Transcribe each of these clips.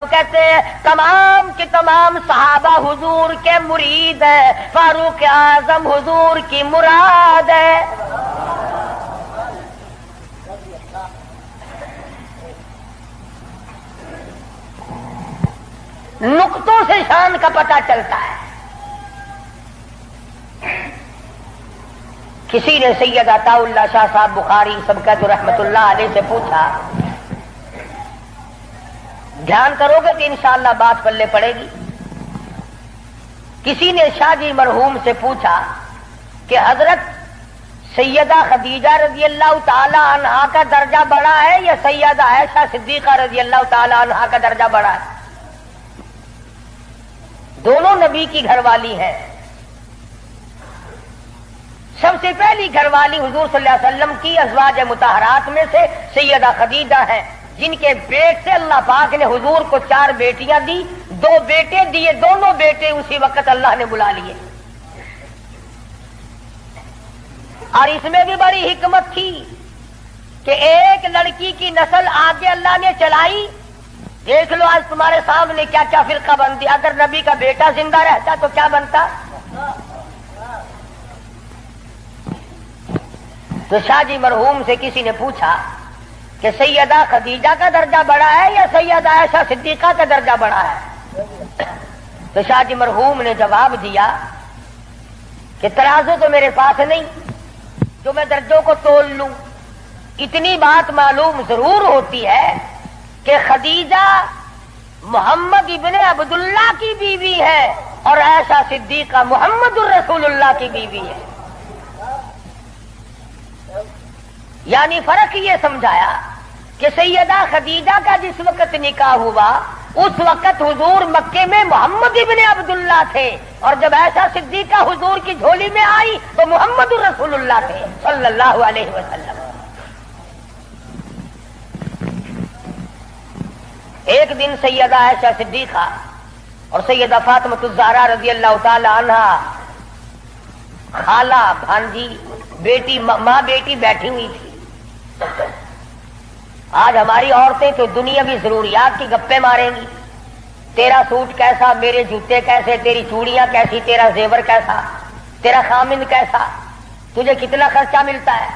کہتے ہیں تمام کے تمام صحابہ حضور کے مرید ہیں، فاروق اعظم حضور کی مراد ہے۔ نقطوں سے شان کا پتہ چلتا ہے۔ کسی نے سید عطا اللہ شاہ صاحب بخاری سبقت رحمت اللہ علیہ سے پوچھا، دھیان کرو گے تو انشاءاللہ بات پلے پڑے گی۔ کسی نے شاہ جی مرحوم سے پوچھا کہ حضرت سیدہ خدیجہ رضی اللہ تعالی عنہا کا درجہ بڑا ہے یا سیدہ عائشہ صدیقہ رضی اللہ تعالی عنہا کا درجہ بڑا ہے؟ دونوں نبی کی گھر والی ہیں۔ سب سے پہلی گھر والی حضور صلی اللہ علیہ وسلم کی ازواج مطہرات میں سے سیدہ خدیجہ ہیں، جن کے پیٹ سے اللہ پاک نے حضور کو 4 بیٹیاں دی، 2 بیٹے دیے، دونوں بیٹے اسی وقت اللہ نے بلا لیے۔ اور اس میں بھی بڑی حکمت تھی کہ ایک لڑکی کی نسل آگے اللہ نے چلائی۔ دیکھ لو آج تمہارے سامنے کیا کیا فرقہ بندی، اگر نبی کا بیٹا زندہ رہتا تو کیا بنتا؟ تو شاہ جی مرحوم سے کسی نے پوچھا کہ سیدہ خدیجہ کا درجہ بڑا ہے یا سیدہ عائشہ صدیقہ کا درجہ بڑا ہے؟ تو شاہ جی مرحوم نے جواب دیا کہ ترازو تو میرے پاس نہیں جو میں درجوں کو تول لوں، اتنی بات معلوم ضرور ہوتی ہے کہ خدیجہ محمد ابن عبداللہ کی بیوی ہے اور عائشہ صدیقہ محمد الرسول اللہ کی بیوی ہے۔ یعنی فرق یہ سمجھایا کہ سیدہ خدیجہ کا جس وقت نکاح ہوا اس وقت حضور مکے میں محمد ابن عبداللہ تھے، اور جب عائشہ صدیقہ حضور کی جھولی میں آئی تو محمد الرسول اللہ تھے صلی اللہ علیہ وسلم۔ ایک دن سیدہ عائشہ صدیقہ اور سیدہ فاطمہ الزہرا رضی اللہ تعالی عنہا خالہ بھانجی بیٹی ماں بیٹی بیٹھی ہوئی تھی۔ آج ہماری عورتیں تو دنیاوی ضروریات کی گپیں ماریں گی، تیرا سوٹ کیسا، میرے جوتے کیسے، تیری چوڑیاں کیسی، تیرا زیور کیسا، تیرا خامن کیسا، تجھے کتنا خرچہ ملتا ہے۔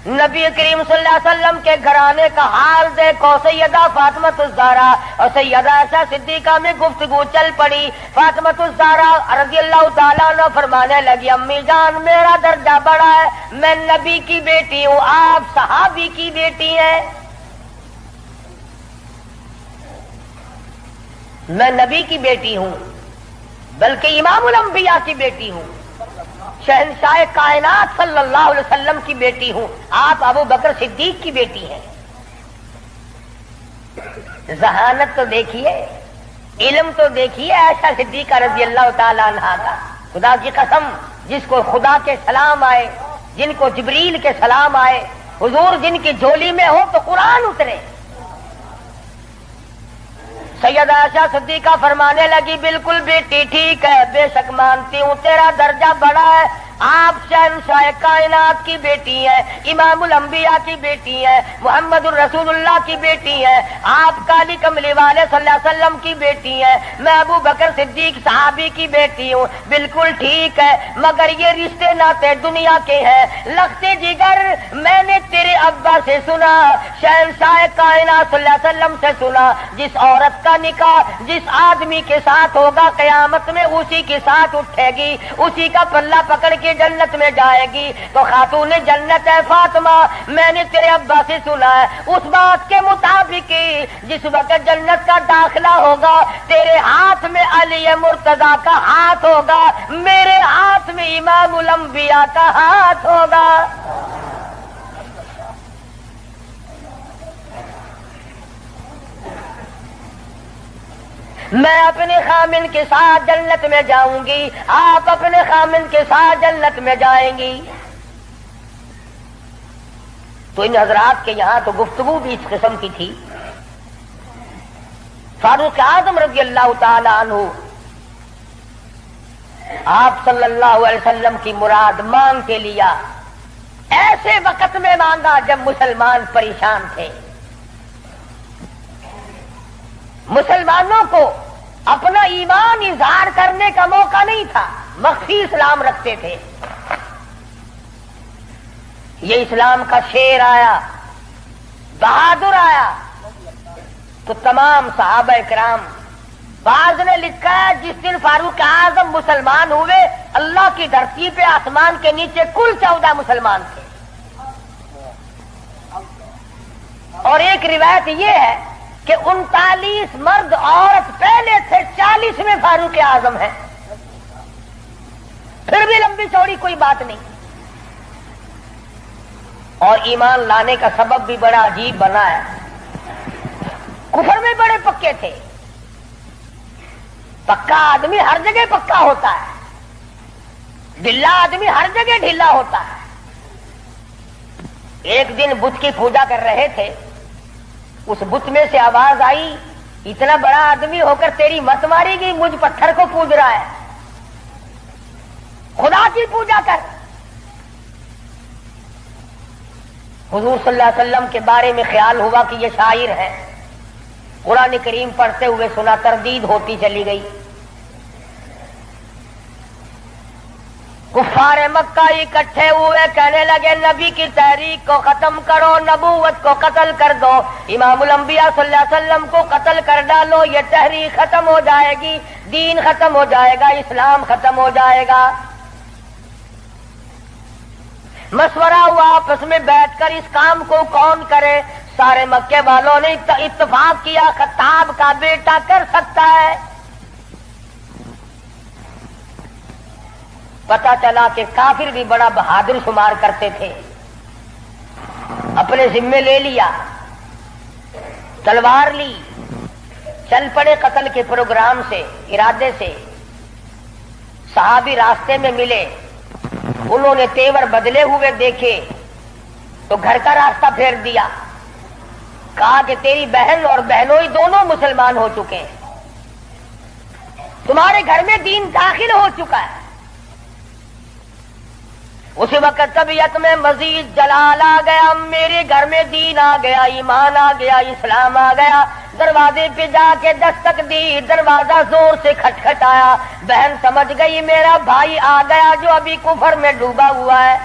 نبی کریم صلی اللہ علیہ وسلم کے گھرانے کا حال دیکھو۔ سیدہ فاطمہ الزہرا اور سیدہ عائشہ صدیقہ میں گفتگو چل پڑی۔ فاطمہ الزہرا رضی اللہ تعالیٰ عنہ فرمانے لگی، امی جان میرا درجہ بڑا ہے، میں نبی کی بیٹی ہوں، آپ صحابی کی بیٹی ہیں۔ میں نبی کی بیٹی ہوں بلکہ امام الانبیاء کی بیٹی ہوں، شہنشاہ کائنات صلی اللہ علیہ وسلم کی بیٹی ہوں، آپ ابو بکر صدیق کی بیٹی ہیں۔ ذہانت تو دیکھیے، علم تو دیکھیے عائشہ صدیقہ رضی اللہ تعالی عنہا کا۔ خدا کی قسم، جس کو خدا کے سلام آئے، جن کو جبریل کے سلام آئے، حضور جن کی جھولی میں ہو تو قرآن اترے۔ سیدہ عائشہ صدیقہ فرمانے لگی، بالکل بیٹی ٹھیک ہے، بے شک مانتی ہوں تیرا درجہ بڑا ہے، آپ شہنشاہ کائنات کی بیٹی ہیں، امام الانبیاء کی بیٹی ہیں، محمد الرسول اللہ کی بیٹی ہیں، آپ کالی کملی والے صلی اللہ علیہ وسلم کی بیٹی ہیں، میں ابو بکر صدیق صحابی کی بیٹی ہوں، بالکل ٹھیک ہے، مگر یہ رشتے ناتے دنیا کے ہیں، لختے جگر میں نے تیرے ابا سے سنا، شہنشاہ کائنات صلی اللہ علیہ وسلم سے سنا، جس عورت کا نکاح جس آدمی کے ساتھ ہوگا قیامت میں اسی کے ساتھ اٹھے گی، اسی کا پلہ پکڑ کے جنت میں جائے گی۔ تو خاتون جنت ہے فاطمہ، میں نے تیرے ابا سے سنا ہے اس بات کے مطابق جس وقت جنت کا داخلہ ہوگا تیرے ہاتھ میں علی مرتضیٰ کا ہاتھ ہوگا، میرے ہاتھ میں امام الانبیاء کا ہاتھ ہوگا۔ میں اپنے خامن کے ساتھ جنت میں جاؤں گی، آپ اپنے خامن کے ساتھ جنت میں جائیں گی۔ تو ان حضرات کے یہاں تو گفتگو بھی اس قسم کی تھی۔ فاروق اعظم رضی اللہ تعالی عنہ آپ صلی اللہ علیہ وسلم کی مراد مانگ کے لیا، ایسے وقت میں مانگا جب مسلمان پریشان تھے۔ مسلمانوں کو اپنا ایمان اظہار کرنے کا موقع نہیں تھا، مخفی اسلام رکھتے تھے۔ یہ اسلام کا شیر آیا، بہادر آیا تو تمام صحابہ کرام، بعض نے لکھا ہے جس دن فاروق اعظم مسلمان ہوئے اللہ کی دھرتی پہ آسمان کے نیچے کل 14 مسلمان تھے، اور ایک روایت یہ ہے کہ 39 مرد عورت پہلے تھے، 40 میں فاروق اعظم ہیں۔ پھر بھی لمبی چوڑی کوئی بات نہیں، اور ایمان لانے کا سبب بھی بڑا عجیب بنا ہے۔ کفر میں بڑے پکے تھے، پکا آدمی ہر جگہ پکا ہوتا ہے، ڈھلا آدمی ہر جگہ ڈھلا ہوتا ہے۔ ایک دن بت کی پوجا کر رہے تھے، اس بت میں سے آواز آئی، اتنا بڑا آدمی ہو کر تیری مت ماری گئی، مجھ پتھر کو پوج رہا ہے، خدا کی پوجا کر۔ حضور صلی اللہ علیہ وسلم کے بارے میں خیال ہوا کہ یہ شاعر ہے، قرآن کریم پڑھتے ہوئے سنا، تردید ہوتی چلی گئی۔ کفار مکہ اکٹھے ہوئے، کہنے لگے نبی کی تحریک کو ختم کرو، نبوت کو قتل کر دو، امام الانبیاء صلی اللہ علیہ وسلم کو قتل کر ڈالو، یہ تحریک ختم ہو جائے گی، دین ختم ہو جائے گا، اسلام ختم ہو جائے گا۔ مشورہ ہوا آپس میں بیٹھ کر اس کام کو کون کرے۔ سارے مکے والوں نے اتفاق کیا خطاب کا بیٹا کر سکتا ہے۔ پتا چلا کہ کافر بھی بڑا بہادر شمار کرتے تھے، اپنے ذمے لے لیا، تلوار لی، چل پڑے قتل کے پروگرام سے، ارادے سے۔ صحابی راستے میں ملے، انہوں نے تیور بدلے ہوئے دیکھے تو گھر کا راستہ پھیر دیا، کہا کہ تیری بہن اور بہنوئی دونوں مسلمان ہو چکے ہیں، تمہارے گھر میں دین داخل ہو چکا ہے۔ اسی وقت طبیعت میں مزید جلال آ گیا، میرے گھر میں دین آ گیا، ایمان آ گیا، اسلام آ گیا۔ دروازے پہ جا کے دستک دی، دروازہ زور سے کھٹکھٹایا، بہن سمجھ گئی میرا بھائی آ گیا جو ابھی کفر میں ڈوبا ہوا ہے۔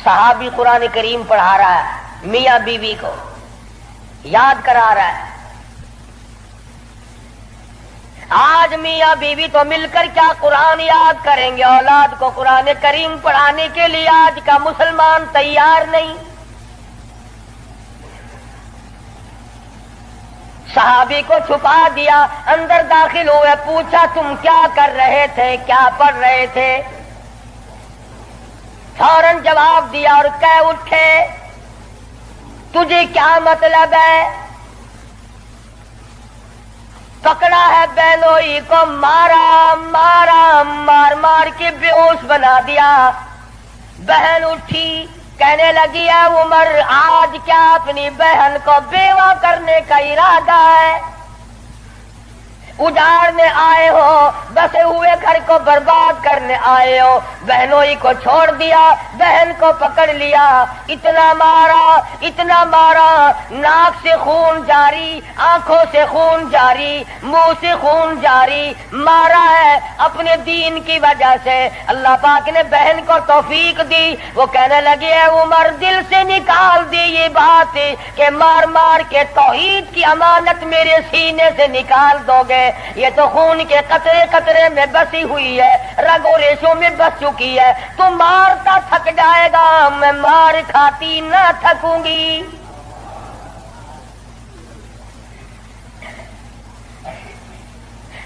صحابی قرآن کریم پڑھا رہا ہے، میاں بیوی کو یاد کرا رہا ہے۔ آج میاں بیوی تو مل کر کیا قرآن یاد کریں گے، اولاد کو قرآن کریم پڑھانے کے لیے آج کا مسلمان تیار نہیں۔ صحابی کو چھپا دیا، اندر داخل ہوئے، پوچھا تم کیا کر رہے تھے، کیا پڑھ رہے تھے؟ فوراً جواب دیا اور کہہ اٹھے تجھے کیا مطلب ہے؟ پکڑا ہے بہنوئی کو، مارا مارا، مار مار کے بے ہوش بنا دیا۔ بہن اٹھی، کہنے لگی ہے عمر آج کیا اپنی بہن کو بیوہ کرنے کا ارادہ ہے؟ اجاڑنے آئے ہو، بسے ہوئے گھر کو برباد کرنے آئے ہو۔ بہنوئی کو چھوڑ دیا، بہن کو پکڑ لیا، اتنا مارا اتنا مارا، ناک سے خون جاری، آنکھوں سے خون جاری، منہ سے خون جاری، مارا ہے اپنے دین کی وجہ سے۔ اللہ پاک نے بہن کو توفیق دی، وہ کہنے لگی ہے عمر دل سے نکال دی یہ بات کہ مار مار کے توحید کی امانت میرے سینے سے نکال دو گے، یہ تو خون کے قطرے قطرے میں بسی ہوئی ہے، رگ و ریشوں میں بس چکی ہے، تو مارتا تھک جائے گا، میں مار کھاتی نہ تھکوں گی۔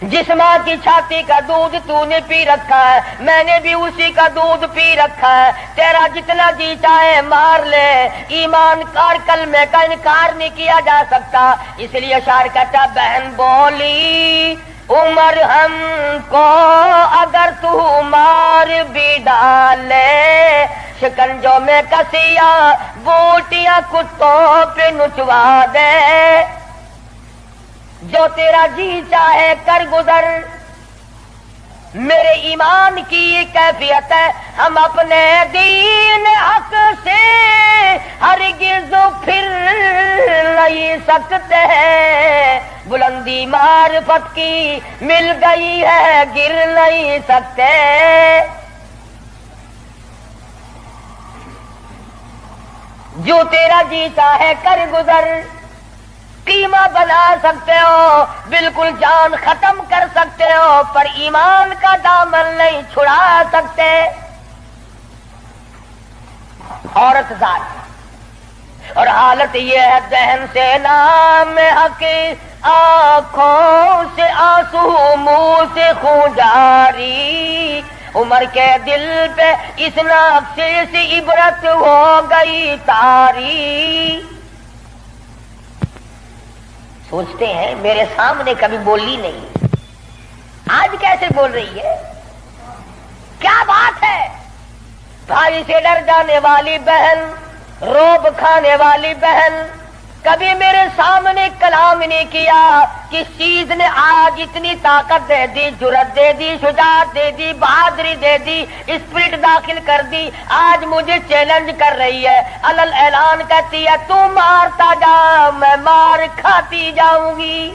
جس ماں کی چھاتی کا دودھ تو نے پی رکھا ہے، میں نے بھی اسی کا دودھ پی رکھا ہے، تیرا جتنا جی چاہے مار لے، ایمان کار کلمے کا انکار نہیں کیا جا سکتا۔ اس لیے شاعر کہتا بہن بولی عمر ہم کو اگر تو مار بھی ڈالے، شکنجوں میں کسیا بوٹیاں کتوں پہ نچوا دے، جو تیرا جی چاہے کر گزر، میرے ایمان کی یہ کیفیت ہے، ہم اپنے دین حق سے ہرگز پھر نہیں سکتے ہیں، بلندی معرفت کی مل گئی ہے گر نہیں سکتے۔ جو تیرا جی چاہے کر گزر، قیمہ بنا سکتے ہو، بالکل جان ختم کر سکتے ہو، پر ایمان کا دامن نہیں چھڑا سکتے۔ عورت ذات اور حالت یہ ہے، ذہن سے نام حق، آنکھوں سے آنسو، منہ سے خون جاری، عمر کے دل پہ اس نقشے سے عبرت ہو گئی تاری۔ سوچتے ہیں میرے سامنے کبھی بولی نہیں، آج کیسے بول رہی ہے، کیا بات ہے؟ بھائی سے ڈر جانے والی بہن، روب کھانے والی بہن، کبھی میرے سامنے کلام نہیں کیا۔ کس چیز نے آج اتنی طاقت دے دی، جرأت دے دی، شجاعت دے دی، بہادری دے دی، اسپرٹ داخل کر دی، آج مجھے چیلنج کر رہی ہے، علل اعلان کہتی ہے تو مارتا جا میں مار کھاتی جاؤں گی۔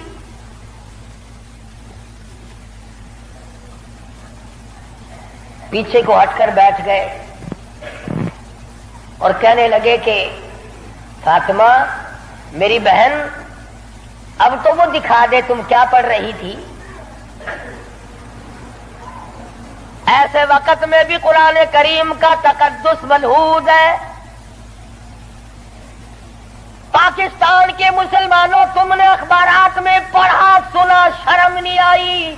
پیچھے کو ہٹ کر بیٹھ گئے اور کہنے لگے کہ فاطمہ میری بہن، اب تو وہ دکھا دے تم کیا پڑھ رہی تھی۔ ایسے وقت میں بھی قرآن کریم کا تقدس ملحوظ ہے۔ پاکستان کے مسلمانوں، تم نے اخبارات میں پڑھا سنا، شرم نہیں آئی؟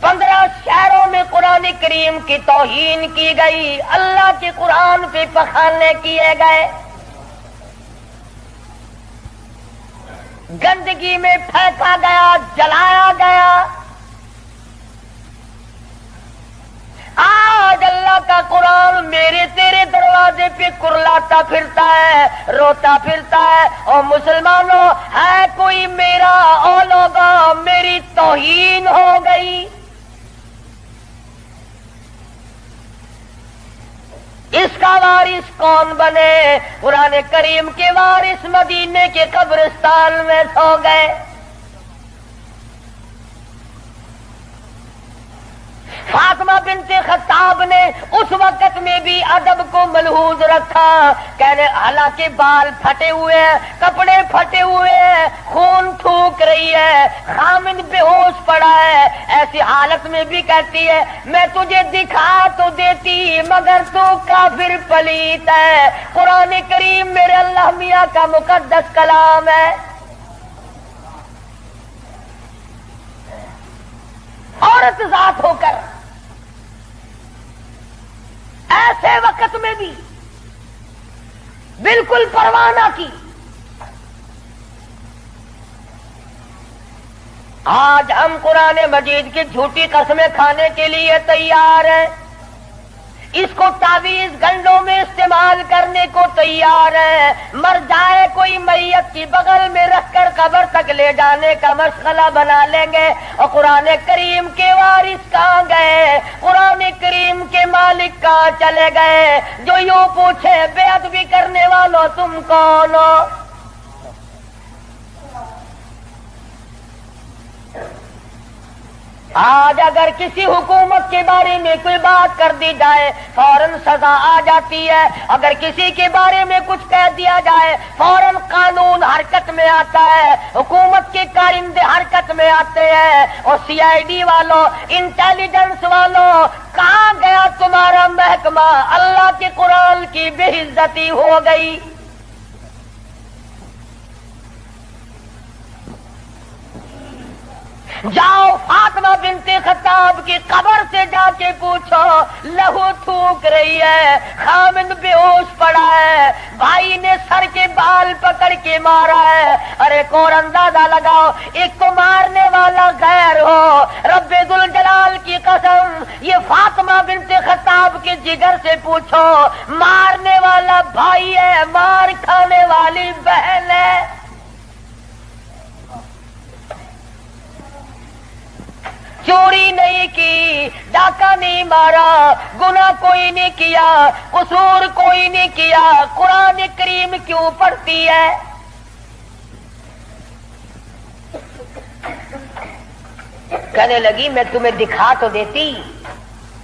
15 شہروں میں قرآن کریم کی توہین کی گئی، اللہ کے قرآن پہ پخانے کیے گئے، گندگی میں پھینکا گیا، جلایا گیا۔ آج اللہ کا قرآن میرے تیرے دروازے پہ کرلاتا پھرتا ہے، روتا پھرتا ہے، اور مسلمانوں ہے کوئی میرا، او لوگوں میری توہین ہو گئی۔ اس کا وارث کون بنے؟ قرآن کریم کے وارث مدینے کے قبرستان میں سو گئے۔ فاطمہ بنت خطاب نے اس وقت میں بھی ادب کو ملحوظ رکھا، کہنے حالانکہ بال پھٹے ہوئے ہیں، کپڑے پھٹے ہوئے ہیں، خون تھوک رہی ہے، خامد بے ہوش پڑا ہے، ایسی حالت میں بھی کہتی ہے میں تجھے دکھا تو دیتی مگر تو کافر پلیت ہے۔ قرآن کریم میرے اللہ میاں کا مقدس کلام ہے۔ عورت ذات ہو کر ایسے وقت میں بھی بالکل پرواہ نہ کی۔ آج ہم قرآن مجید کی جھوٹی قسمیں کھانے کے لیے تیار ہیں، اس کو تعویذ گنڈوں میں استعمال کرنے کو تیار ہے، مر جائے کوئی میت کی بغل میں رکھ کر قبر تک لے جانے کا مشغلہ بنا لیں گے۔ اور قرآن کریم کے وارث کہاں گئے؟ قرآن کریم کے مالک کہاں چلے گئے؟ جو یوں پوچھے بے ادبی کرنے والوں تم کون ہو؟ آج اگر کسی حکومت کے بارے میں کوئی بات کر دی جائے فوراً سزا آ جاتی ہے، اگر کسی کے بارے میں کچھ کہہ دیا جائے فوراً قانون حرکت میں آتا ہے، حکومت کے کارندے حرکت میں آتے ہیں۔ اور CID والوں، انٹیلیجنس والوں، کہاں گیا تمہارا محکمہ؟ اللہ کے قرآن کی بے عزتی ہو گئی۔ جاؤ فاطمہ بنت خطاب کی قبر سے جا کے پوچھو، لہو تھوک رہی ہے، خامد بے ہوش پڑا ہے، بھائی نے سر کے بال پکڑ کے مارا ہے۔ ارے اور اندازہ لگاؤ، ایک تو مارنے والا غیر ہو، رب ذوالجلال کی قسم یہ فاطمہ بنت خطاب کے جگر سے پوچھو، مارنے والا بھائی ہے، مار کھانے والی بہن ہے۔ چوری نہیں کی، ڈاکہ نہیں مارا، گناہ کوئی نہیں کیا، قصور کوئی نہیں کیا، قرآن کریم کیوں پڑھتی ہے؟ کہنے لگی میں تمہیں دکھا تو دیتی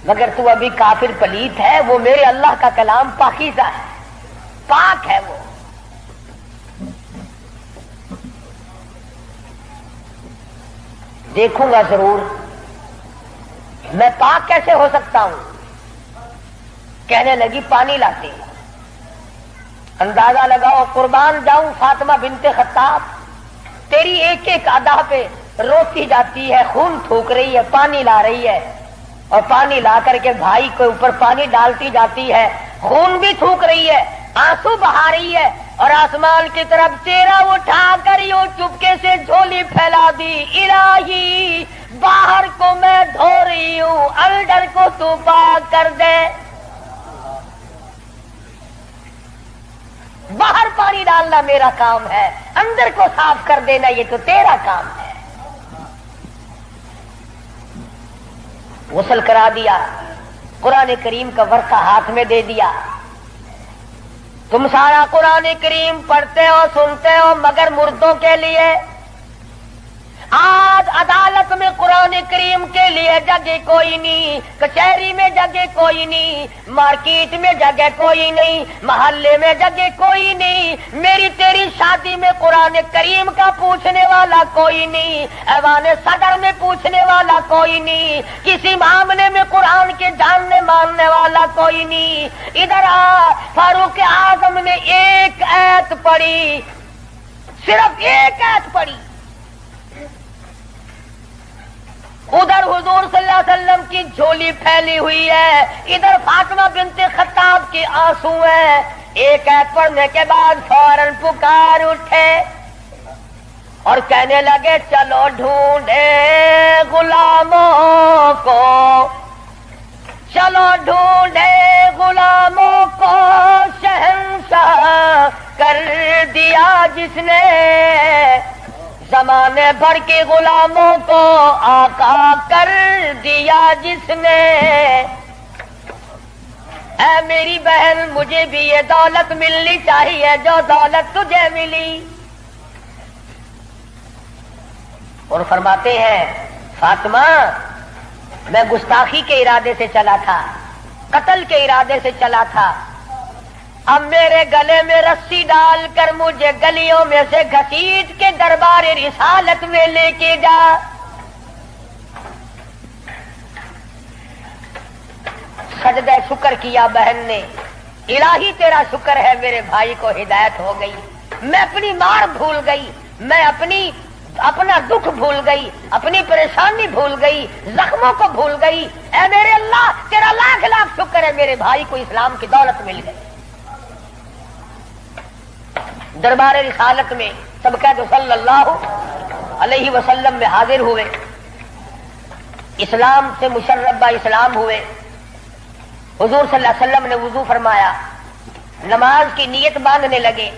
مگر تو ابھی کافر پلیت ہے، وہ میرے اللہ کا کلام پاکیزہ ہے، پاک ہے، وہ دیکھوں گا ضرور، میں پاک کیسے ہو سکتا ہوں؟ کہنے لگی پانی لاتے، اندازہ لگاؤ قربان جاؤں فاطمہ بنت خطاب تیری ایک ایک ادا پہ روتی جاتی ہے، خون تھوک رہی ہے، پانی لا رہی ہے، اور پانی لا کر کے بھائی کے اوپر پانی ڈالتی جاتی ہے، خون بھی تھوک رہی ہے، آنسو بہا رہی ہے، اور آسمان کی طرف چہرہ اٹھا کر یوں چپکے سے جھولی پھیلا دی، الہی باہر کو میں دھو رہی ہوں، اندر کو تو پاک کر دے۔ باہر پانی ڈالنا میرا کام ہے، اندر کو صاف کر دینا یہ تو تیرا کام ہے۔ غسل کرا دیا، قرآن کریم کا ورقہ ہاتھ میں دے دیا، تم سارا قرآن کریم پڑھتے ہو سنتے ہو مگر مردوں کے لیے، آج عدالت میں قرآن کریم کے لیے جگہ کوئی نہیں، کچہری میں جگہ کوئی نہیں، مارکیٹ میں جگہ کوئی نہیں، محلے میں جگہ کوئی نہیں، میری تیری شادی میں قرآن کریم کا پوچھنے والا کوئی نہیں، ایوان صدر میں پوچھنے والا کوئی نہیں، کسی معاملے میں قرآن کے جاننے ماننے والا کوئی نہیں۔ ادھر آ، فاروق اعظم نے ایک آیت پڑھی، صرف ایک آیت پڑھی، ادھر حضور صلی اللہ علیہ وسلم کی جھولی پھیلی ہوئی ہے، ادھر فاطمہ بنت خطاب کے آنسو ہیں، ایک آیت پڑھنے کے بعد فوراً پکار اٹھے اور کہنے لگے چلو ڈھونڈے غلاموں کو، چلو ڈھونڈے غلاموں کو، شہنشاہ کر دیا جس نے، زمانے بھر کے غلاموں کو آقا کر دیا جس نے۔ اے میری بہن مجھے بھی یہ دولت ملنی چاہیے جو دولت تجھے ملی۔ اور فرماتے ہیں فاطمہ میں گستاخی کے ارادے سے چلا تھا، قتل کے ارادے سے چلا تھا، اب میرے گلے میں رسی ڈال کر مجھے گلیوں میں سے گھسیٹ کے دربار رسالت میں لے کے جا۔ سجدہ شکر کیا بہن نے، الہی تیرا شکر ہے میرے بھائی کو ہدایت ہو گئی، میں اپنی مار بھول گئی، میں اپنا دکھ بھول گئی، اپنی پریشانی بھول گئی، زخموں کو بھول گئی، اے میرے اللہ تیرا لاکھ لاکھ شکر ہے میرے بھائی کو اسلام کی دولت مل گئی۔ دربار رسالت میں سب قید صلی اللہ علیہ وسلم میں حاضر ہوئے، اسلام سے مشرف با اسلام ہوئے، حضور صلی اللہ علیہ وسلم نے وضو فرمایا، نماز کی نیت باندھنے لگے۔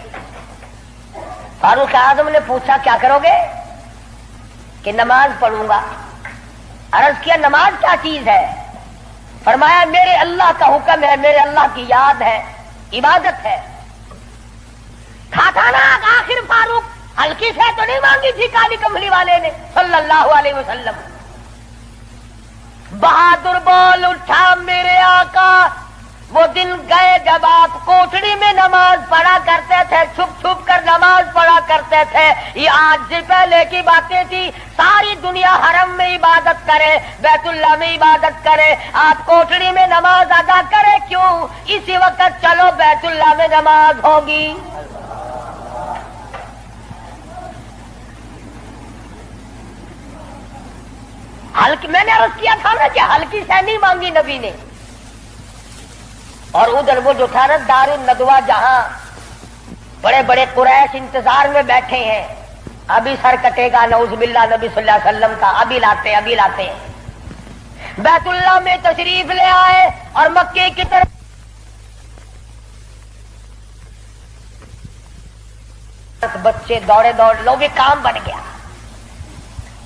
فاروق اعظم نے پوچھا کیا کرو گے؟ کہ نماز پڑھوں گا۔ عرض کیا نماز کیا چیز ہے؟ فرمایا میرے اللہ کا حکم ہے، میرے اللہ کی یاد ہے، عبادت ہے۔ کھاتا نا آخر فاروق ہلکی سے تو نہیں مانگی تھی کالی کملی والے نے صلی اللہ علیہ وسلم۔ بہادر بول اٹھا میرے آقا، وہ دن گئے جب آپ کوٹڑی میں نماز پڑھا کرتے تھے، چھپ چھپ کر نماز پڑھا کرتے تھے، یہ آج سے پہلے کی باتیں تھی۔ ساری دنیا حرم میں عبادت کرے، بیت اللہ میں عبادت کرے، آپ کوٹڑی میں نماز ادا کرے کیوں؟ اسی وقت چلو بیت اللہ میں نماز ہوگی۔ ہلکی میں نے عرض کیا تھا نا کہ ہلکی سے نہیں مانگی نبی نے۔ اور ادھر وہ جو تھا نا دار الندوہ، جہاں بڑے بڑے قریش انتظار میں بیٹھے ہیں، ابھی سر کٹے گا نعوذ باللہ نبی صلی اللہ علیہ وسلم کا، ابھی لاتے ہیں۔ بیت اللہ میں تشریف لے آئے اور مکے کی طرف بچے دوڑے لو بھی کام بن گیا۔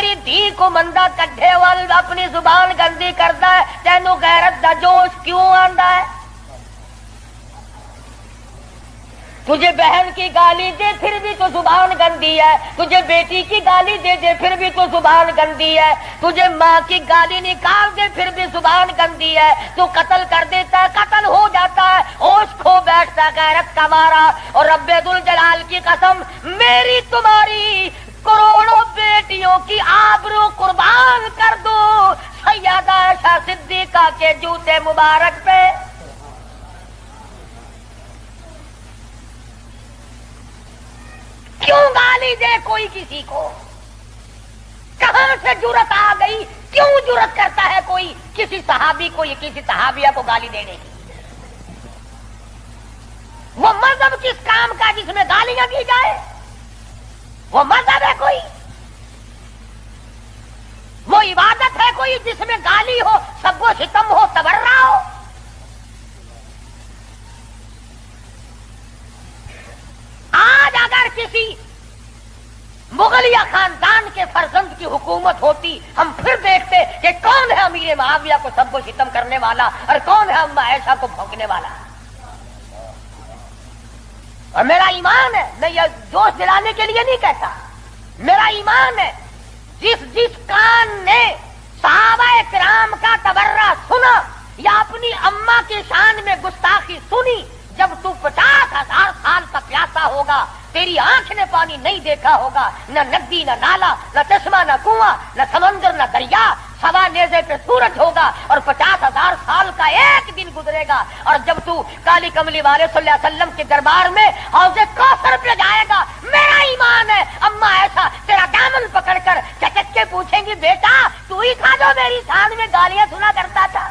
میری دھی کو مندا کڈھے وال اپنی زبان گندی کردا ہے، تینوں غیرت دا جوش کیوں آندا ہے؟ تجھے بہن کی گالی دے پھر بھی تو زبان گندی ہے، تجھے بیٹی کی گالی دے دے پھر بھی تو زبان گندی ہے، تجھے ماں کی گالی نکال دے پھر بھی زبان گندی ہے، تو قتل کر دیتا ہے، قتل ہو جاتا ہے، ہوش کھو بیٹھتا ہے غیرت کا مارا۔ اور رب ذوالجلال کی قسم، میری تمہاری کروڑوں بیٹیوں کی آبرو قربان کر دو سیدہ عائشہ صدیقہ کے جوتے مبارک پہ۔ کیوں گالی دے کوئی کسی کو؟ کہاں سے جرت آ گئی؟ کیوں جرت کرتا ہے کوئی کسی صحابی کو یا کسی صحابیہ کو گالی دینے کی؟ وہ مذہب کس کام کا جس میں گالیاں دی جائے؟ وہ مذہب ہے کوئی؟ وہ عبادت ہے کوئی جس میں گالی ہو، سب و ستم ہو، تبرہ ہو؟ آج اگر کسی مغلیہ خاندان کے فرزند کی حکومت ہوتی، ہم پھر دیکھتے کہ کون ہے امیر معاویہ کو سب و ستم کرنے والا اور کون ہے اما عائشہ کو بھونکنے والا۔ اور میرا ایمان ہے، میں یہ جوش دلانے کے لیے نہیں کہتا، میرا ایمان ہے جس کان نے صحابہ کرام کا تبرہ سنا یا اپنی اماں کی شان میں گستاخی سنی، جب تو 50,000 سال کا پیاسا ہوگا، تیری آنکھ نے پانی نہیں دیکھا ہوگا، نہ ندی نہ نالا نہ چشمہ نہ کنواں نہ سمندر نہ دریا، سوا نیزے پہ سورج ہوگا اور 50,000 سال کا ایک دن گزرے گا، اور جب تو کالی کملی والے صلی اللہ علیہ وسلم کے دربار میں حوض کوثر پہ جائے گا، میرا ایمان ہے اما ایسا تیرا دامن پکڑ کر چٹک کے پوچھیں گی، بیٹا تو ہی تھا جو میری شان میں گالیاں سنا کرتا تھا۔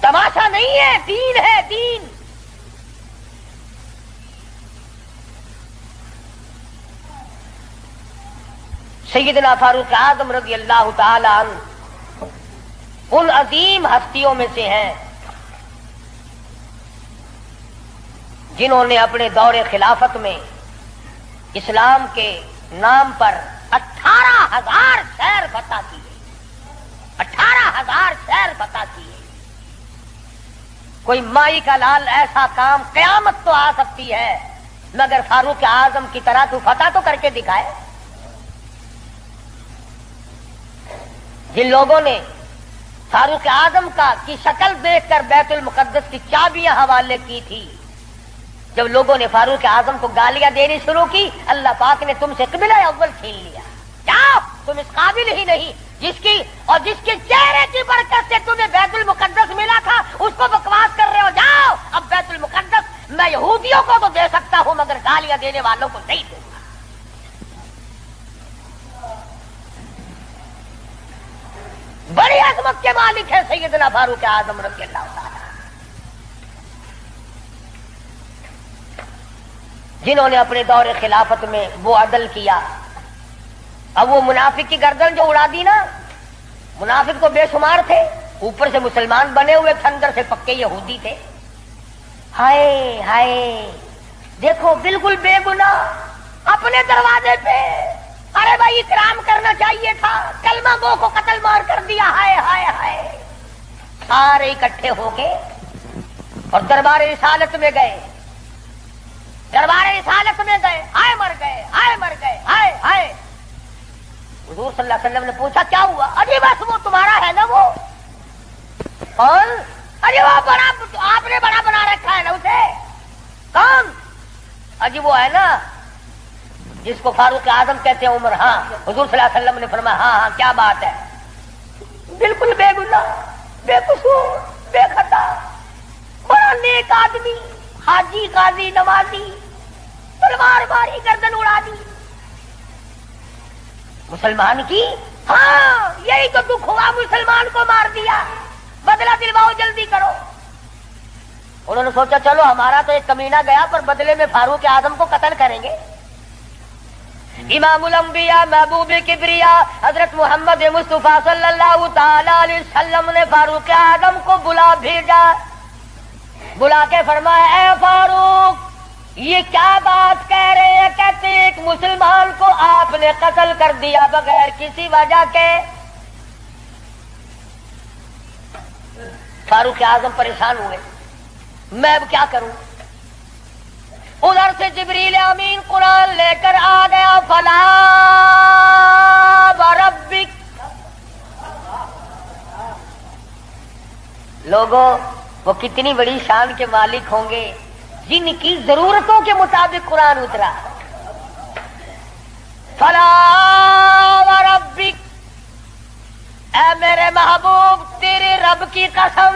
تماشا نہیں ہے، دین ہے، دین۔ سیدنا فاروق اعظم رضی اللہ تعالی عنہ ان عظیم ہستیوں میں سے ہیں جنہوں نے اپنے دور خلافت میں اسلام کے نام پر 18,000 شہر فتح کیے، 18,000 شہر فتح کیے۔ کوئی مائی کا لال ایسا کام، قیامت تو آ سکتی ہے مگر فاروق اعظم کی طرح تو فتح تو کر کے دکھائے۔ جن لوگوں نے فاروق اعظم کی شکل دیکھ کر بیت المقدس کی چابیاں حوالے کی تھی، جب لوگوں نے فاروق اعظم کو گالیاں دینی شروع کی، اللہ پاک نے تم سے قبلہ اول چھین لیا، جاؤ تم اس قابل ہی نہیں، جس کے چہرے کی برکت سے تمہیں بیت المقدس ملا تھا اس کو بکواس کر رہے ہو، جاؤ اب بیت المقدس میں یہودیوں کو تو دے سکتا ہوں مگر گالیاں دینے والوں کو نہیں دوں گا۔ بڑی عظمت کے مالک ہیں سیدنا فاروق اعظم رضی اللہ تعالی، جنہوں نے اپنے دور خلافت میں وہ عدل کیا۔ اب وہ منافق کی گردن جو اڑا دی نا، منافق تو بے شمار تھے، اوپر سے مسلمان بنے ہوئے تھے، اندر سے پکے یہودی تھے۔ ہائے ہائے دیکھو بالکل بے گناہ اپنے دروازے پہ، ارے بھائی اکرام کرنا چاہیے تھا، کلمہ گو کو قتل مار کر دیا، ہائے ہائے ہائے۔ سارے اکٹھے ہو گئے اور دربار رسالت میں گئے، دربار رسالت میں گئے، ہائے مر گئے، ہائے مر گئے، ہائے ہائے۔ حضور صلی اللہ علیہ وسلم نے پوچھا کیا ہوا؟ ارے بس وہ تمہارا ہے نا، وہ کون؟ ارے وہ بڑا، آپ نے بڑا بنا رکھا ہے نا اسے، کون؟ اجی وہ ہے نا جس کو فاروق اعظم کہتے ہیں، عمر۔ ہاں حضور صلی اللہ علیہ وسلم نے فرمایا ہاں ہاں کیا بات ہے، بالکل بے گناہ، بے قصور، بے خطا، بڑا نیک آدمی، حاجی قاضی نمازی، تلوار ماری گردن اڑا دی مسلمان کی۔ ہاں یہی تو دکھ ہوا، مسلمان کو مار دیا، بدلہ دلواؤ جلدی کرو۔ انہوں نے سوچا چلو ہمارا تو ایک کمینہ گیا، پر بدلے میں فاروق اعظم کو قتل کریں گے۔ امام الانبیاء محبوب کبریا حضرت محمد مصطفیٰ صلی اللہ تعالی علیہ وسلم نے فاروق اعظم کو بلا بھیجا۔ بلا کے فرمایا اے فاروق یہ کیا بات کہہ رہے ہیں؟ کہتے ہیں ایک مسلمان کو آپ نے قتل کر دیا بغیر کسی وجہ کے۔ فاروق اعظم پریشان ہوئے، میں اب کیا کروں؟ ادھر سے جبریل امین قرآن لے کر آ گیا، فلا وربک۔ لوگوں وہ کتنی بڑی شان کے مالک ہوں گے جن کی ضرورتوں کے مطابق قرآن اترا۔ فلا وربک، اے میرے محبوب تیرے رب کی قسم،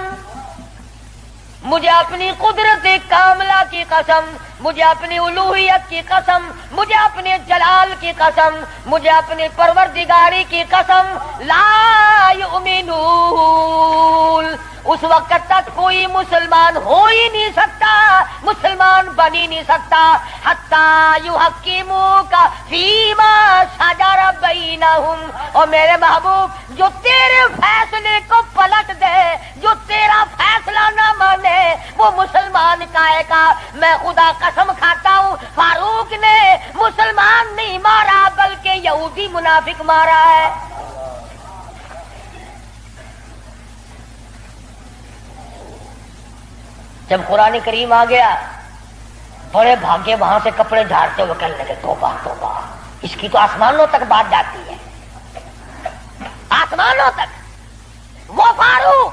مجھے اپنی قدرت کاملہ کی قسم، مجھے اپنی الوہیت کی قسم، مجھے اپنے جلال کی قسم، مجھے اپنی پروردگاری کی قسم، لا یؤمنون، اس وقت تک کوئی مسلمان ہو ہی نہیں سکتا، مسلمان بن ہی نہیں سکتا، حتی یحکموک فیما شجر بینہم، اور میرے محبوب جو تیرے فیصلے کو پلٹ دے، جو تیرا فیصلہ نہ مانے وہ مسلمان کہے گا۔ میں خدا قسم کھاتا ہوں فاروق نے مسلمان نہیں مارا بلکہ یہودی منافق مارا ہے۔ جب قرآن کریم آ گیا بڑے بھاگے وہاں سے کپڑے جھاڑتے ہوئے کہنے لگے توبہ توبہ، اس کی تو آسمانوں تک بات جاتی ہے، آسمانوں تک۔ وہ فاروق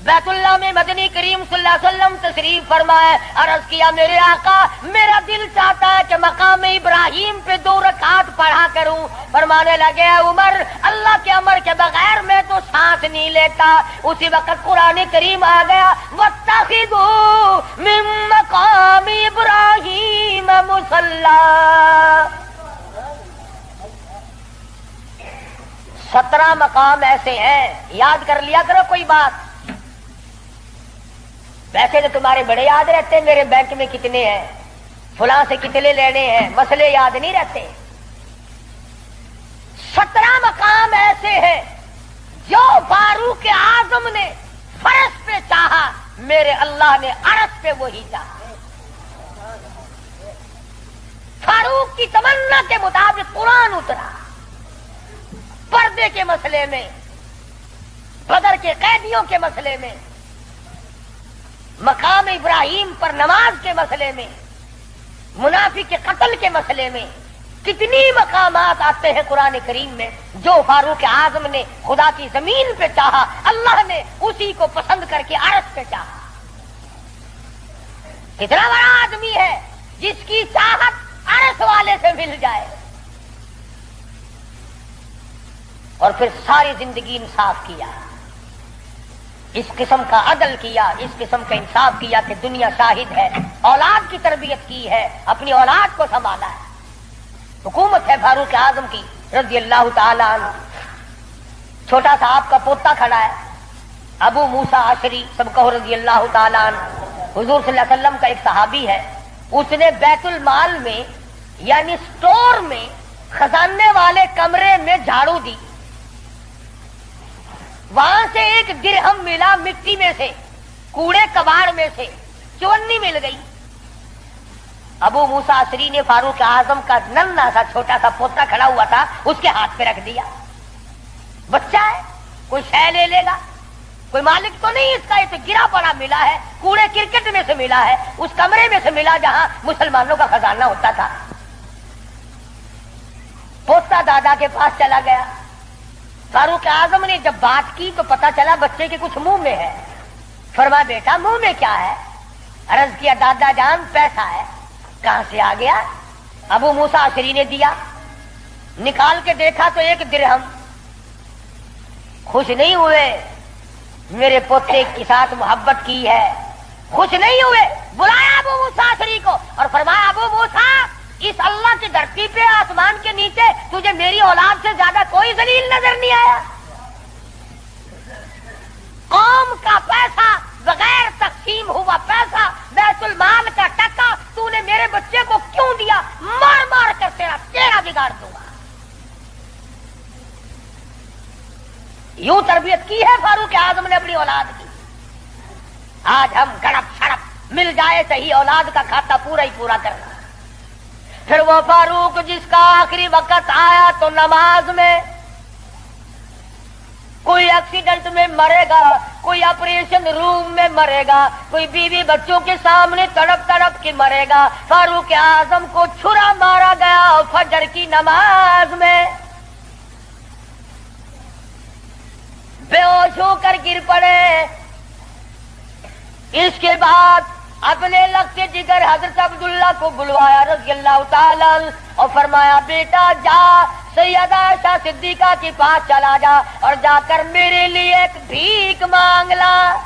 بیت اللہ میں مدنی کریم صلی اللہ علیہ وسلم تشریف فرمائے، عرض کیا میرے آقا میرا دل چاہتا ہے کہ مقام ابراہیم پہ 2 رکعت پڑھا کروں۔ فرمانے لگے عمر اللہ کے امر کے بغیر میں تو سانس نہیں لیتا۔ اسی وقت قرآن کریم آ گیا واتخذوا من مقام ابراہیم مصلی، 17 مقام ایسے ہیں، یاد کر لیا کرو کوئی بات۔ ویسے تو تمہارے بڑے یاد رہتے ہیں میرے بینک میں کتنے ہیں، فلاں سے کتنے لینے ہیں، مسئلے یاد نہیں رہتے۔ 17 مقام ایسے ہیں جو فاروق اعظم نے فرش پہ چاہا، میرے اللہ نے عرش پہ وہی چاہا۔ فاروق کی تمنا کے مطابق قرآن اترا، پردے کے مسئلے میں، بدر کے قیدیوں کے مسئلے میں، مقام ابراہیم پر نماز کے مسئلے میں، منافق کے قتل کے مسئلے میں، کتنی مقامات آتے ہیں قرآن کریم میں جو فاروق اعظم نے خدا کی زمین پہ چاہا، اللہ نے اسی کو پسند کر کے عرش پہ چاہا۔ کتنا بڑا آدمی ہے جس کی چاہت عرش والے سے مل جائے، اور پھر ساری زندگی انصاف کیا، اس قسم کا عدل کیا، اس قسم کا انصاف کیا کہ دنیا شاہد ہے، اولاد کی تربیت کی ہے، اپنی اولاد کو سنبھالا ہے۔ حکومت ہے فاروق اعظم کی رضی اللہ تعالی عنہ۔ چھوٹا سا آپ کا پوتا کھڑا ہے ابو موسیٰ عشری، سب کہو رضی اللہ تعالی عنہ، حضور صلی اللہ علیہ وسلم کا ایک صحابی ہے، اس نے بیت المال میں یعنی سٹور میں خزانے والے کمرے میں جھاڑو دی، وہاں سے ایک درہم ملا مٹی میں سے، کوڑے کباڑ میں سے چونی مل گئی۔ ابو موسیٰ عشری نے فاروق اعظم کا ننھا سا چھوٹا سا پوتا کھڑا ہوا تھا اس کے ہاتھ پہ رکھ دیا، بچہ ہے کوئی شے لے لے گا، کوئی مالک تو نہیں اس کا، یہ تو گرا پڑا ملا ہے، کوڑے کرکٹ میں سے ملا ہے، اس کمرے میں سے ملا جہاں مسلمانوں کا خزانہ ہوتا تھا۔ پوتا دادا کے پاس چلا گیا، فاروق اعظم نے جب بات کی تو پتا چلا بچے کے کچھ منہ میں ہے۔ فرمایا بیٹا منہ میں کیا ہے؟ عرض کیا دادا جان پیسہ ہے۔ کہاں سے آ گیا؟ ابو موسیٰ عشری نے دیا، نکال کے دیکھا تو 1 درہم۔ خوش نہیں ہوئے، میرے پوتے کے ساتھ محبت کی ہے، خوش نہیں ہوئے، بلایا ابو موسیٰ عشری کو اور فرمایا ابو موسیٰ اس اللہ کی دھرتی پہ آسمان کے نیچے تجھے میری اولاد سے زیادہ کوئی ذلیل نظر نہیں آیا؟ قوم کا پیسہ بغیر تقسیم ہوا پیسہ، بیت المال کا ٹکا تو نے میرے بچے کو کیوں دیا؟ مار مار کر تیرا بگاڑ دوں گا۔ یوں تربیت کی ہے فاروق اعظم نے اپنی اولاد کی۔ آج ہم گڑپ شڑپ مل جائے صحیح اولاد کا کھاتا پورا ہی پورا کرنا. پھر وہ فاروق جس کا آخری وقت آیا تو نماز میں کوئی ایکسیڈنٹ میں مرے گا، کوئی آپریشن روم میں مرے گا، کوئی بیوی بچوں کے سامنے تڑپ تڑپ کے مرے گا. فاروق اعظم کو چھرا مارا گیا فجر کی نماز میں، بے ہوش ہو کر گر پڑے. اس کے بعد اپنے لگتے جگر حضرت عبداللہ کو بلوایا رضی اللہ تعالیٰ اور فرمایا بیٹا جا سیدہ عائشہ صدیقہ کے پاس چلا جا اور جا کر میرے لیے ایک بھیک مانگ لا،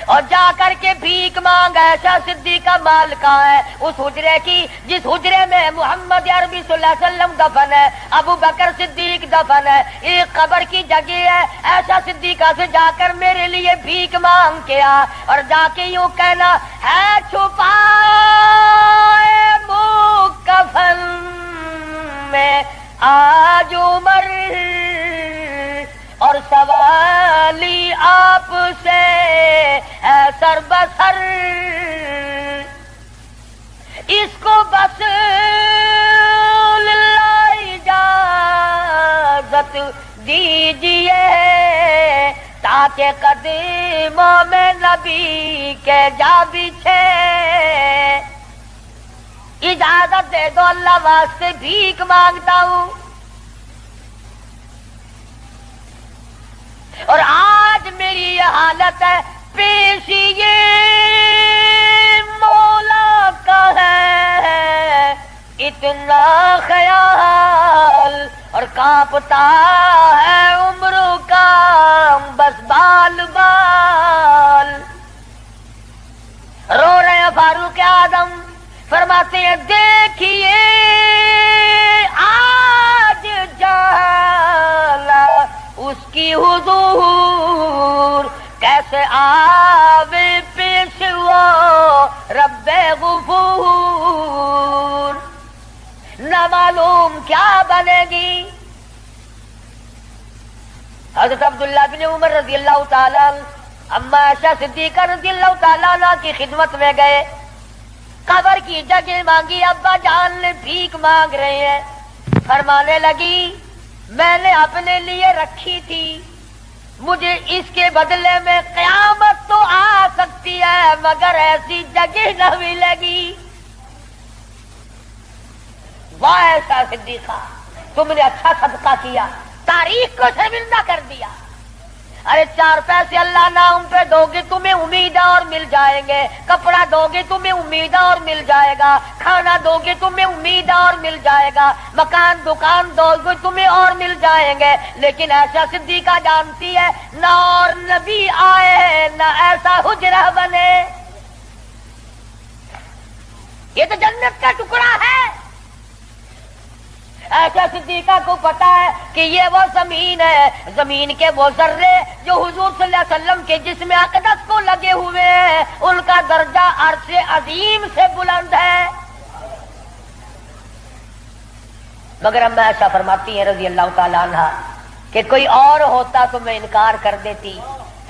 اور جا کر کے بھیک مانگ. عائشہ صدیقہ مال کہاں ہے؟ اس حجرے کی جس حجرے میں محمد عربی صلی اللہ علیہ وسلم دفن ہے، ابو بکر صدیق دفن ہے، ایک قبر کی جگہ ہے. عائشہ صدیقہ سے جا کر میرے لیے بھیک مانگ کے آ، اور جا کے یوں کہنا ہے چھپائے کفن میں آج عمر، اور سوالی آپ سے ہے سر بسر، اس کو بس للہ اجازت دیجیے تاکہ قدموں میں نبی کے جا بچھے. اجازت دے دو اللہ واسطے بھیک مانگتا ہوں. اور آج میری یہ حالت ہے، پیش یہ مولا کا ہے اتنا خیال، اور کانپتا ہے عمر کا بس بال بال. رو رہے ہیں فاروق اعظم، فرماتے ہیں دیکھیے آج جالا اس کی حضور کیسے آوے پیش وہ رب غفور. نہ معلوم کیا بنے گی. حضرت عبداللہ بن عمر رضی اللہ تعالیٰ اما عائشہ صدیقہ رضی اللہ تعالیٰ عنہ کی خدمت میں گئے، قبر کی جگہ مانگی. ابا جان نے بھیک مانگ رہے ہیں. فرمانے لگی میں نے اپنے لیے رکھی تھی، مجھے اس کے بدلے میں قیامت تو آ سکتی ہے مگر ایسی جگہ نہ ملے گی. واہ عائشہ صدیقہ تم نے اچھا صدقہ کیا، تاریخ کو شرمندہ کر دیا. ارے 4 پیسے اللہ نام پہ دو گے تمہیں امید اور مل جائیں گے، کپڑا دو گے تمہیں امید اور مل جائے گا، کھانا دو گے تمہیں امید اور مل جائے گا، مکان دکان دو گے تمہیں اور مل جائیں گے. لیکن عائشہ صدیقہ جانتی ہے نہ اور نبی آئے نہ ایسا حجرہ بنے. یہ تو جنت کا ٹکڑا ہے. عائشہ صدیقہ کو پتا ہے کہ یہ وہ زمین ہے، زمین کے وہ ذرے جو حضور صلی اللہ علیہ وسلم کے جسم اقدس کو لگے ہوئے ہیں، ان کا درجہ عرش عظیم سے بلند ہے. مگر اما عائشہ فرماتی ہیں رضی اللہ تعالیٰ عنہ کہ کوئی اور ہوتا تو میں انکار کر دیتی،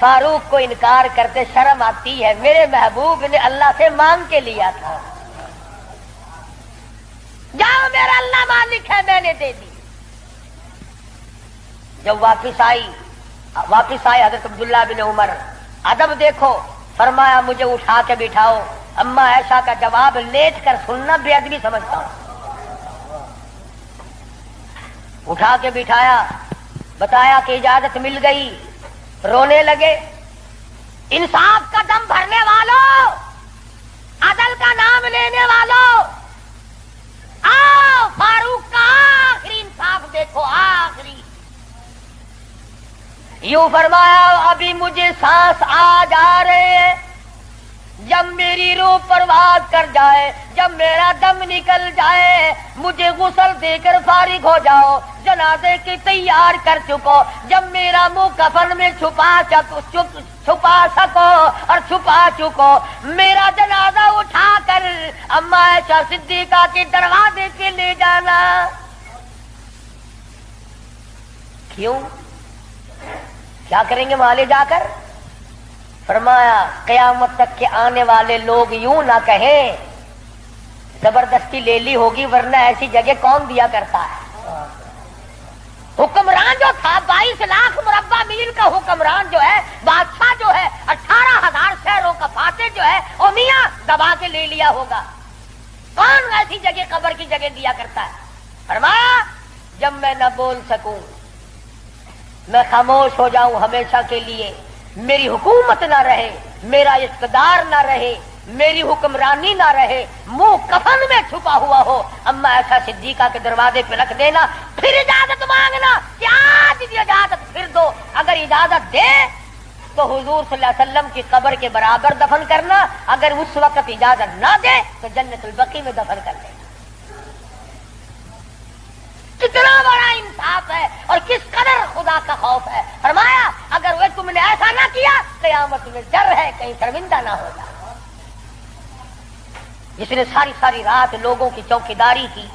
فاروق کو انکار کرتے شرم آتی ہے، میرے محبوب نے اللہ سے مانگ کے لیا تھا. جاؤ میرا اللہ مالک ہے میں نے دے دی. جب واپس آئے حضرت عبداللہ بن عمر، ادب دیکھو، فرمایا مجھے اٹھا کے بٹھاؤ. اما عائشہ کا جواب لیٹ کر سننا بے ادبی سمجھتا ہوں. اٹھا کے بٹھایا، بتایا کہ اجازت مل گئی. رونے لگے. انصاف کا دم بھرنے والوں، عدل کا نام لینے والوں، آؤ فاروق کا آخری انصاف دیکھو. آخری یوں فرمایا ابھی مجھے سانس آ جا رہے ہیں، جب میری روح پرواز کر جائے، جب میرا دم نکل جائے، مجھے غسل دے کر فارغ ہو جاؤ، جنازے کی تیار کر چکو. جب میرا منہ کفن میں چھپا سکو اور چھپا چکو، میرا جنازہ اٹھا کر اما عائشہ صدیقہ کے دروازے پہ لے جانا. کیوں؟ کیا کریں گے وہاں لے جا کر؟ فرمایا قیامت تک کے آنے والے لوگ یوں نہ کہیں زبردستی لے لی ہوگی، ورنہ ایسی جگہ کون دیا کرتا ہے۔ حکمران جو تھا 22 لاکھ مربع میل کا حکمران جو ہے، بادشاہ جو ہے 18,000 شہروں کا فاتح جو ہے، او میاں دبا کے لے لیا ہوگا، کون ایسی جگہ قبر کی جگہ دیا کرتا ہے؟ فرمایا جب میں نہ بول سکوں، میں خاموش ہو جاؤں ہمیشہ کے لیے، میری حکومت نہ رہے، میرا اقتدار نہ رہے، میری حکمرانی نہ رہے، منہ کفن میں چھپا ہوا ہو، اما ایسا صدیقہ کے دروازے پہ رکھ دینا، پھر اجازت مانگنا کہ آج بھی اجازت پھر دو، اگر اجازت دے تو حضور صلی اللہ علیہ وسلم کی قبر کے برابر دفن کرنا، اگر اس وقت اجازت نہ دے تو جنت البقیع میں دفن کر دینا۔ کتنا بڑا انصاف ہے اور کس قدر خدا کا خوف ہے۔ فرمایا اگر وہ تم نے ایسا نہ کیا قیامت میں ڈر ہے کہیں شرمندہ نہ ہو جائے۔ جس نے ساری ساری رات لوگوں کی چوکیداری کی،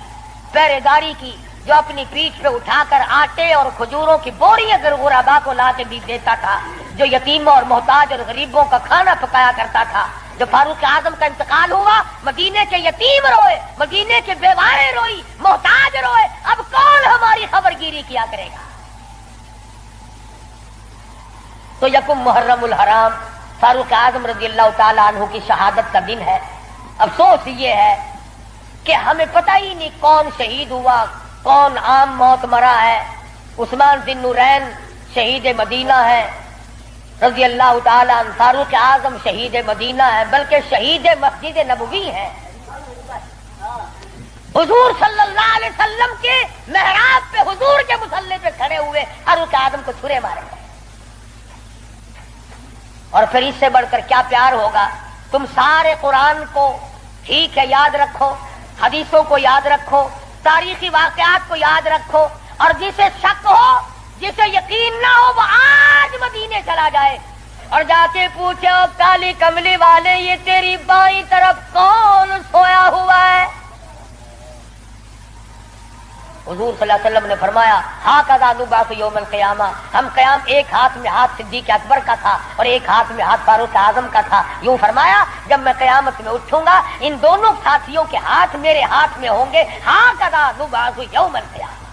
پہرے داری کی، جو اپنی پیٹھ پہ اٹھا کر آٹے اور کھجوروں کی بوری اگر غربا کو لا کے بھی دیتا تھا، جو یتیموں اور محتاج اور غریبوں کا کھانا پکایا کرتا تھا، جو فاروق اعظم کا انتقال ہوا مدینے کے یتیم روئے، مدینے کے بیوارے روئی، محتاج روئے، اب کون ہماری خبرگیری کیا کرے گا؟ تو یکم محرم الحرام فاروق اعظم رضی اللہ تعالیٰ عنہ کی شہادت کا دن ہے۔ افسوس یہ ہے کہ ہمیں پتہ ہی نہیں کون شہید ہوا، کون عام موت مرا ہے۔ عثمان ذی النورین شہید مدینہ ہے رضی اللہ تعالیٰ عنہ، فاروق اعظم شہید مدینہ ہے، بلکہ شہید مسجد نبوی ہے۔ حضور صلی اللہ علیہ وسلم کے محراب پہ حضور کے مصلی پہ کھڑے ہوئے فاروق اعظم کو چھرے مارے گئے۔ اور پھر اس سے بڑھ کر کیا پیار ہوگا؟ تم سارے قرآن کو ٹھیک ہے یاد رکھو، حدیثوں کو یاد رکھو، تاریخی واقعات کو یاد رکھو، اور جسے شک ہو، جسے یقین نہ ہو، وہ آج مدینے چلا جائے اور جا کے پوچھے او کالی کملی والے یہ تیری بائیں طرف کون سویا ہوا ہے؟ حضور صلی اللہ علیہ وسلم نے فرمایا ہاکذا نبعث یوم القیامہ، ہم قیام ایک ہاتھ میں ہاتھ صدیق اکبر کا تھا اور ایک ہاتھ میں ہاتھ فاروق اعظم کا تھا۔ یوں فرمایا جب میں قیامت میں اٹھوں گا ان دونوں ساتھیوں کے ہاتھ میرے ہاتھ میں ہوں گے، ہاکذا نبعث یوم القیامہ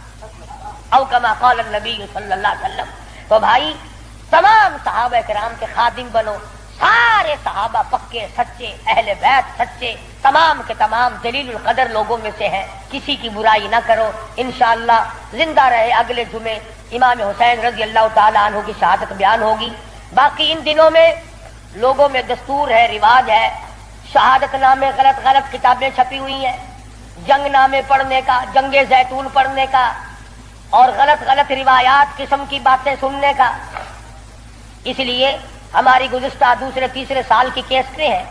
او کما قال النبی صلی اللہ علیہ وسلم۔ تو بھائی تمام صحابہ کرام کے خادم بنو، سارے صحابہ پکے سچے، اہل بیت سچے، تمام کے تمام جلیل القدر لوگوں میں سے ہیں، کسی کی برائی نہ کرو۔ انشاءاللہ زندہ رہے اگلے جمعے امام حسین رضی اللہ تعالیٰ عنہ کی شہادت بیان ہوگی۔ باقی ان دنوں میں لوگوں میں دستور ہے، رواج ہے، شہادت نامے غلط غلط کتابیں چھپی ہوئی ہیں، جنگ نامے پڑھنے کا، جنگ زیتون پڑھنے کا، اور غلط غلط روایات قسم کی باتیں سننے کا۔ اس لیے ہماری گزشتہ دوسرے تیسرے سال کی کیسٹیں ہیں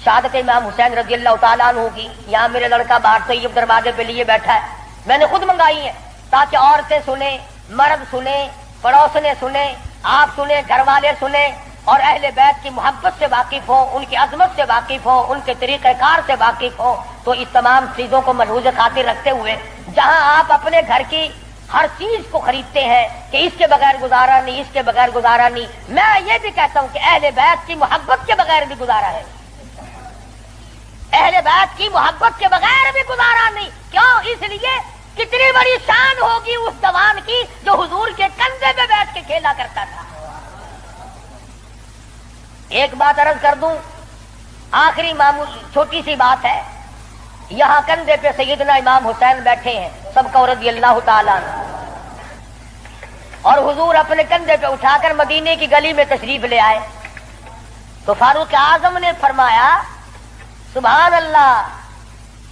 شہادت امام حسین رضی اللہ تعالیٰ عنہ کی، یہاں میرے لڑکا باہر طیب دروازے پہ لیے بیٹھا ہے، میں نے خود منگائی ہیں تاکہ عورتیں سنیں، مرد سنیں، پڑوسنے سنیں، آپ سنیں، گھر والے سنیں، اور اہل بیت کی محبت سے واقف ہوں، ان کی عظمت سے واقف ہوں، ان کے طریقہ کار سے واقف ہوں۔ تو اس تمام چیزوں کو ملحوظ خاطر رکھتے ہوئے جہاں آپ اپنے گھر کی ہر چیز کو خریدتے ہیں کہ اس کے بغیر گزارا نہیں، اس کے بغیر گزارا نہیں، میں یہ بھی کہتا ہوں کہ اہل بیت کی محبت کے بغیر بھی گزارا ہے، اہل بیت کی محبت کے بغیر بھی گزارا نہیں۔ کیوں؟ اس لیے کتنی بڑی شان ہوگی اس جوان کی جو حضور کے کندھے پہ بیٹھ کے کھیلا کرتا تھا۔ ایک بات عرض کر دوں، آخری معمول چھوٹی سی بات ہے، یہاں کندھے پہ سیدنا امام حسین بیٹھے ہیں سب کا رضی اللہ تعالیٰ عنہ، اور حضور اپنے کندھے پہ اٹھا کر مدینے کی گلی میں تشریف لے آئے تو فاروق اعظم نے فرمایا سبحان اللہ،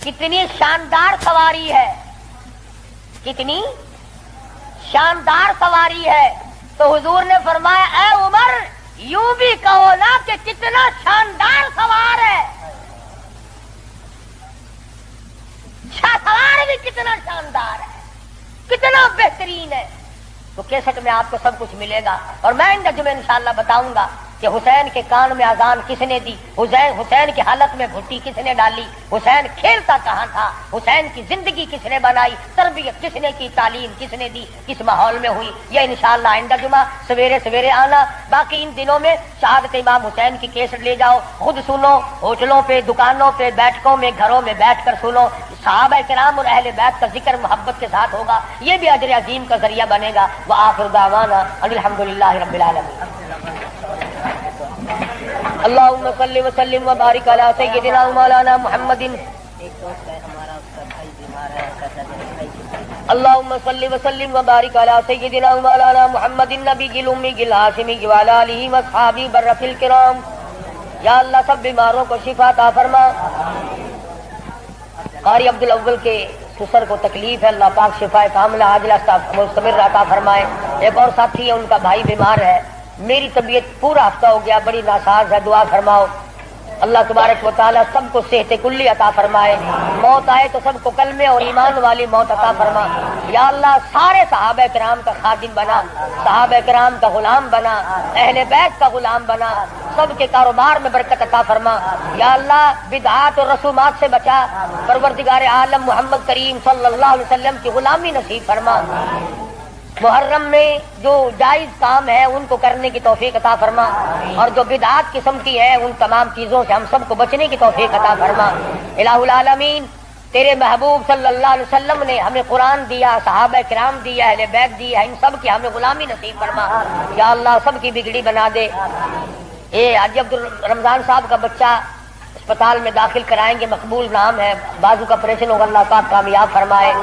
کتنی شاندار سواری ہے، کتنی شاندار سواری ہے۔ تو حضور نے فرمایا اے عمر یوں بھی کہو نا کہ کتنا شاندار سوار ہے، سوار بھی کتنا شاندار ہے، کتنا بہترین ہے۔ تو کیسٹ میں آپ کو سب کچھ ملے گا، اور میں ان جمعے انشاءاللہ بتاؤں گا کہ کہ حسین کے کان میں اذان کس نے دی، حسین کی حالت میں گھٹی کس نے ڈالی، حسین کھیلتا کہاں تھا، حسین کی زندگی کس نے بنائی، تربیت کس نے کی، تعلیم کس نے دی، کس ماحول میں ہوئی، یہ انشاءاللہ آئندہ جمعہ سویرے سویرے آنا۔ باقی ان دنوں میں شہادت امام حسین کی کیسٹ لے جاؤ، خود سنو، ہوٹلوں پہ، دکانوں پہ، بیٹھکوں میں، گھروں میں بیٹھ کر سنو، صحابہ کرام اور اہل بیت کا ذکر محبت کے ساتھ ہوگا، یہ بھی اجر عظیم کا ذریعہ بنے گا۔ وآخر دعوانا الحمدللہ رب العالمین۔ اللہم صلی وسلم وبارک علی سیدنا مولانا محمد۔ اللہم صلی وسلم وبارک علی سیدنا مولانا محمد النبی الامی الہاشمی وعلی آلہ واصحابہ برۃ الکرام۔ یا اللہ سب بیماروں کو شفا عطا فرما۔ قاری عبدالاول کے سسر کو تکلیف ہے، اللہ پاک شفا کاملہ عاجلہ مستمر عطا فرمائے۔ ایک اور ساتھی ہے، ان کا بھائی بیمار ہے، میری طبیعت پورا ہفتہ ہو گیا بڑی ناساز ہے، دعا فرماؤ اللہ تبارک و تعالی سب کو صحت کلی عطا فرمائے، موت آئے تو سب کو کلمے اور ایمان والی موت عطا فرما۔ یا اللہ سارے صحابہ کرام کا خادم بنا، صحابہ کرام کا غلام بنا، اہل بیت کا غلام بنا، سب کے کاروبار میں برکت عطا فرما۔ یا اللہ بدعات اور رسومات سے بچا، پروردگار عالم محمد کریم صلی اللہ علیہ وسلم کی غلامی نصیب فرما۔ محرم میں جو جائز کام ہے ان کو کرنے کی توفیق عطا فرما، اور جو بدعات قسم کی ہے ان تمام چیزوں سے ہم سب کو بچنے کی توفیق عطا فرما۔ الہ العالمین تیرے محبوب صلی اللہ علیہ وسلم نے ہمیں قرآن دیا، صحابہ کرام دیا، اہل بیت دیا، ان سب کی ہمیں غلامی نصیب فرما۔ یا اللہ سب کی بگڑی بنا دے۔ یہ حاجی عبد الرمضان صاحب کا بچہ اسپتال میں داخل کرائیں گے، مقبول نام ہے، بازو کا آپریشن ہوگا، اللہ پاک کامیاب فرمائے۔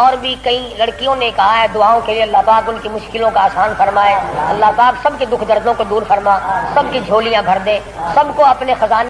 اور بھی کئی لڑکیوں نے کہا ہے دعاؤں کے لیے، اللہ پاک ان کی مشکلوں کا آسان فرمائے، اللہ پاک سب کے دکھ دردوں کو دور فرما، سب کی جھولیاں بھر دے، سب کو اپنے خزانے